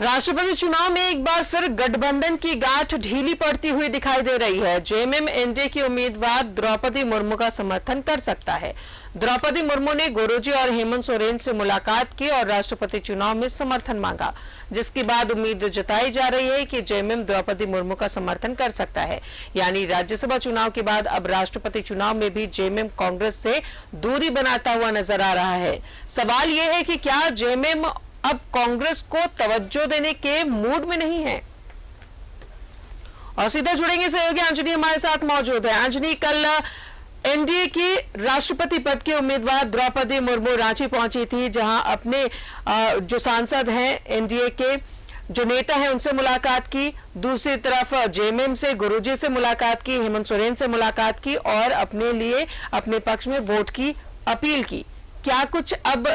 राष्ट्रपति चुनाव में एक बार फिर गठबंधन की गांठ ढीली पड़ती हुई दिखाई दे रही है। जेएमएम एनडीए की उम्मीदवार द्रौपदी मुर्मू का समर्थन कर सकता है। द्रौपदी मुर्मू ने गुरुजी और हेमंत सोरेन से मुलाकात की और राष्ट्रपति चुनाव में समर्थन मांगा, जिसके बाद उम्मीद जताई जा रही है कि जेएमएम द्रौपदी मुर्मू का समर्थन कर सकता है। यानी राज्यसभा चुनाव के बाद अब राष्ट्रपति चुनाव में भी जेएमएम कांग्रेस से दूरी बनाता हुआ नजर आ रहा है। सवाल यह है कि क्या जेएमएम अब कांग्रेस को तवज्जो देने के मूड में नहीं है। और सीधा जुड़ेंगे सहयोगी अंजनी हमारे साथ मौजूद है। अंजनी, कल एनडीए की राष्ट्रपति पद के उम्मीदवार द्रौपदी मुर्मू रांची पहुंची थी, जहां अपने जो सांसद हैं एनडीए के जो नेता हैं उनसे मुलाकात की। दूसरी तरफ जेएमएम से गुरुजी से मुलाकात की, हेमंत सोरेन से मुलाकात की और अपने लिए अपने पक्ष में वोट की अपील की। क्या कुछ अब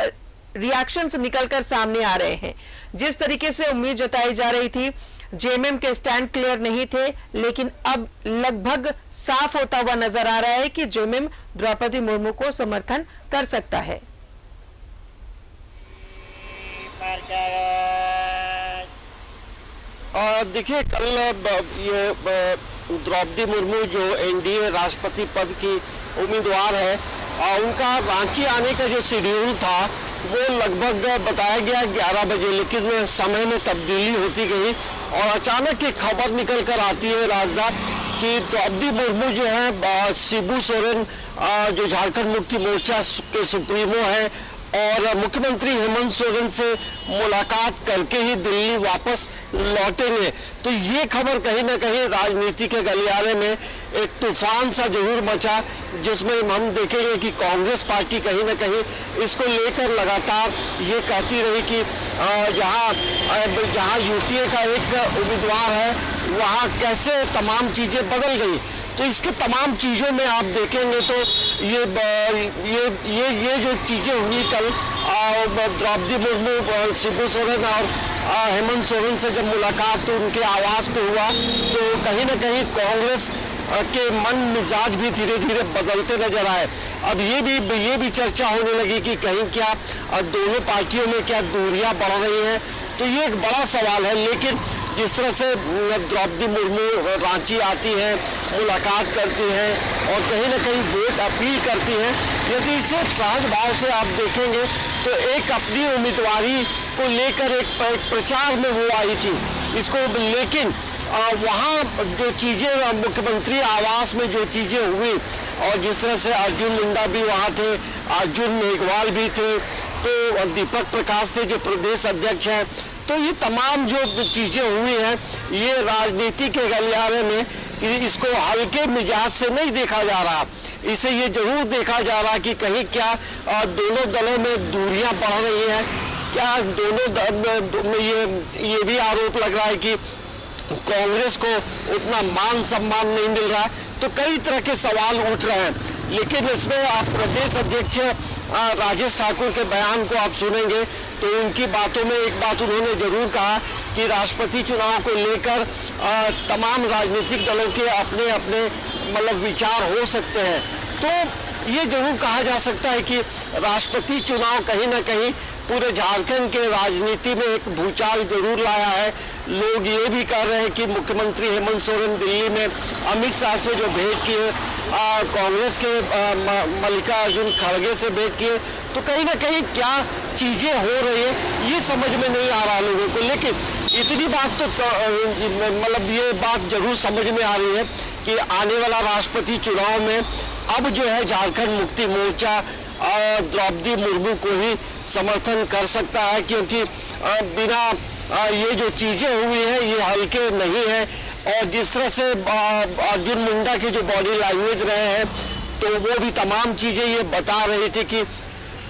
रिएक्शंस निकलकर सामने आ रहे हैं? जिस तरीके से उम्मीद जताई जा रही थी, जेएमएम के स्टैंड क्लियर नहीं थे, लेकिन अब लगभग साफ होता हुआ नजर आ रहा है कि जेएमएम द्रौपदी मुर्मू को समर्थन कर सकता है। देखिए, कल ये द्रौपदी मुर्मू जो एनडीए राष्ट्रपति पद की उम्मीदवार है, उनका रांची आने का जो शेड्यूल था वो लगभग बताया गया 11 बजे, लेकिन समय में तब्दीली होती गई और अचानक एक खबर निकल कर आती है राजदार कि द्रौपदी मुर्मू जो है शिबू सोरेन जो झारखंड मुक्ति मोर्चा के सुप्रीमो है और मुख्यमंत्री हेमंत सोरेन से मुलाकात करके ही दिल्ली वापस लौटेंगे। तो ये खबर कहीं ना कहीं राजनीति के गलियारे में एक तूफान सा जरूर मचा, जिसमें हम देखेंगे कि कांग्रेस पार्टी कहीं ना कहीं इसको लेकर लगातार ये कहती रही कि जहां यूपीए का एक उम्मीदवार है वहां कैसे तमाम चीजें बदल गई। तो इसके तमाम चीज़ों में आप देखेंगे तो ये जो चीज़ें हुई कल द्रौपदी मुर्मू शिबू सोरेन और हेमंत सोरेन से जब मुलाकात उनके आवास पे हुआ, तो कहीं ना कहीं कांग्रेस के मन मिजाज भी धीरे धीरे बदलते नजर आए। अब ये भी चर्चा होने लगी कि कहीं क्या दोनों पार्टियों में क्या दूरियां बढ़ रही हैं। तो ये एक बड़ा सवाल है। लेकिन जिस तरह से द्रौपदी मुर्मू रांची आती हैं, मुलाकात करती हैं और कहीं ना कहीं वोट अपील करती हैं, यदि इसे सहज भाव से आप देखेंगे तो एक अपनी उम्मीदवारी को लेकर एक प्रचार में वो आई थी इसको। लेकिन वहाँ जो चीज़ें मुख्यमंत्री आवास में जो चीज़ें हुई और जिस तरह से अर्जुन मुंडा भी वहाँ थे, अर्जुन मेघवाल भी थे, तो दीपक प्रकाश थे जो प्रदेश अध्यक्ष हैं, तो ये तमाम जो चीज़ें हुई हैं ये राजनीति के गलियारे में इसको हल्के मिजाज से नहीं देखा जा रहा। इसे ये जरूर देखा जा रहा कि कहीं क्या दोनों दलों में दूरियां बढ़ रही हैं, क्या दोनों में ये भी आरोप लग रहा है कि कांग्रेस को उतना मान सम्मान नहीं मिल रहा है। तो कई तरह के सवाल उठ रहे हैं। लेकिन इसमें आप प्रदेश अध्यक्ष राजेश ठाकुर के बयान को आप सुनेंगे तो उनकी बातों में एक बात उन्होंने जरूर कहा कि राष्ट्रपति चुनाव को लेकर तमाम राजनीतिक दलों के अपने अपने मतलब विचार हो सकते हैं। तो ये जरूर कहा जा सकता है कि राष्ट्रपति चुनाव कहीं ना कहीं पूरे झारखंड के राजनीति में एक भूचाल जरूर लाया है। लोग ये भी कह रहे हैं कि मुख्यमंत्री हेमंत सोरेन दिल्ली में अमित शाह से जो भेंट किए, कांग्रेस के मल्लिकार्जुन खड़गे से भेंट किए, तो कहीं ना कहीं क्या चीज़ें हो रही है ये समझ में नहीं आ रहा लोगों को। लेकिन इतनी बात तो मतलब ये बात जरूर समझ में आ रही है कि आने वाला राष्ट्रपति चुनाव में अब जो है झारखंड मुक्ति मोर्चा द्रौपदी मुर्मू को ही समर्थन कर सकता है, क्योंकि बिना ये जो चीज़ें हुई हैं ये हल्के नहीं है। और जिस तरह से अर्जुन मुंडा के जो बॉडी लैंग्वेज रहे हैं तो वो भी तमाम चीज़ें ये बता रही थी कि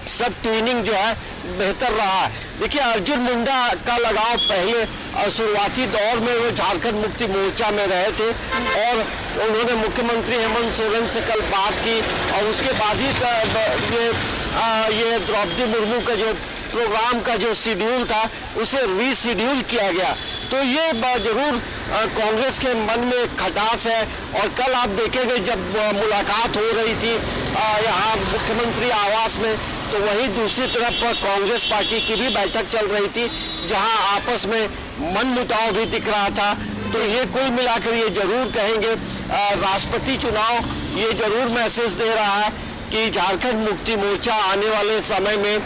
सब ट्यूनिंग जो है बेहतर रहा है। देखिए, अर्जुन मुंडा का लगाव पहले शुरुआती दौर में वो झारखंड मुक्ति मोर्चा में रहे थे और उन्होंने मुख्यमंत्री हेमंत सोरेन से कल बात की और उसके बाद ही ये द्रौपदी मुर्मू का जो प्रोग्राम का जो शेड्यूल था उसे रीशेड्यूल किया गया। तो ये जरूर कांग्रेस के मन में खटास है। और कल आप देखेंगे जब मुलाकात हो रही थी यहाँ मुख्यमंत्री आवास में, तो वहीं दूसरी तरफ कांग्रेस पार्टी की भी बैठक चल रही थी, जहां आपस में मनमुटाव भी दिख रहा था। तो ये कुल मिलाकर ये जरूर कहेंगे, राष्ट्रपति चुनाव ये जरूर मैसेज दे रहा है कि झारखंड मुक्ति मोर्चा आने वाले समय में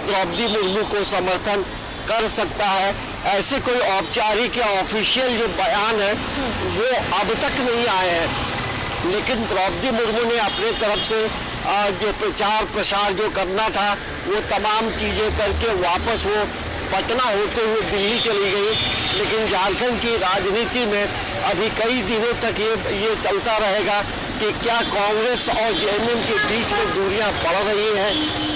द्रौपदी मुर्मू को समर्थन कर सकता है। ऐसे कोई औपचारिक या ऑफिशियल जो बयान है वो अब तक नहीं आए हैं, लेकिन द्रौपदी मुर्मू ने अपने तरफ से जो प्रचार प्रसार जो करना था वो तमाम चीजें करके वापस वो पटना होते हुए दिल्ली चली गई। लेकिन झारखंड की राजनीति में अभी कई दिनों तक ये चलता रहेगा कि क्या कांग्रेस और जेएमएम के बीच में दूरियां बढ़ रही हैं,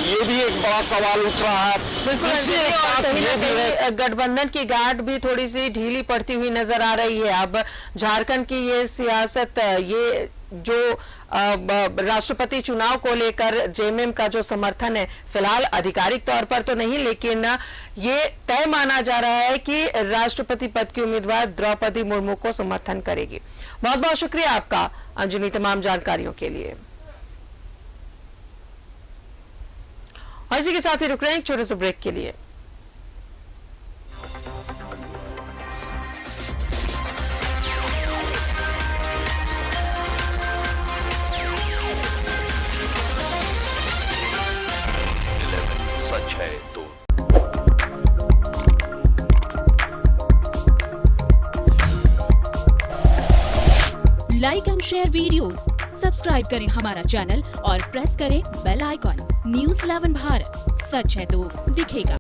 ये भी एक बड़ा सवाल उठ रहा है। दूसरी एक बात ये भी है, गठबंधन की गांठ भी थोड़ी सी ढीली पड़ती हुई नजर आ रही है। अब झारखंड की ये सियासत, ये जो राष्ट्रपति चुनाव को लेकर जेएमएम का जो समर्थन है, फिलहाल आधिकारिक तौर पर तो नहीं, लेकिन ये तय माना जा रहा है कि राष्ट्रपति पद की उम्मीदवार द्रौपदी मुर्मू को समर्थन करेगी। बहुत बहुत शुक्रिया आपका अंजनी, तमाम जानकारियों के लिए। और इसी के साथ ही रुक रहे हैं एक छोटे से ब्रेक के लिए। सच है तो like and share videos, subscribe करें हमारा चैनल और प्रेस करें बेल आइकॉन। न्यूज़ 11 भारत, सच है तो दिखेगा।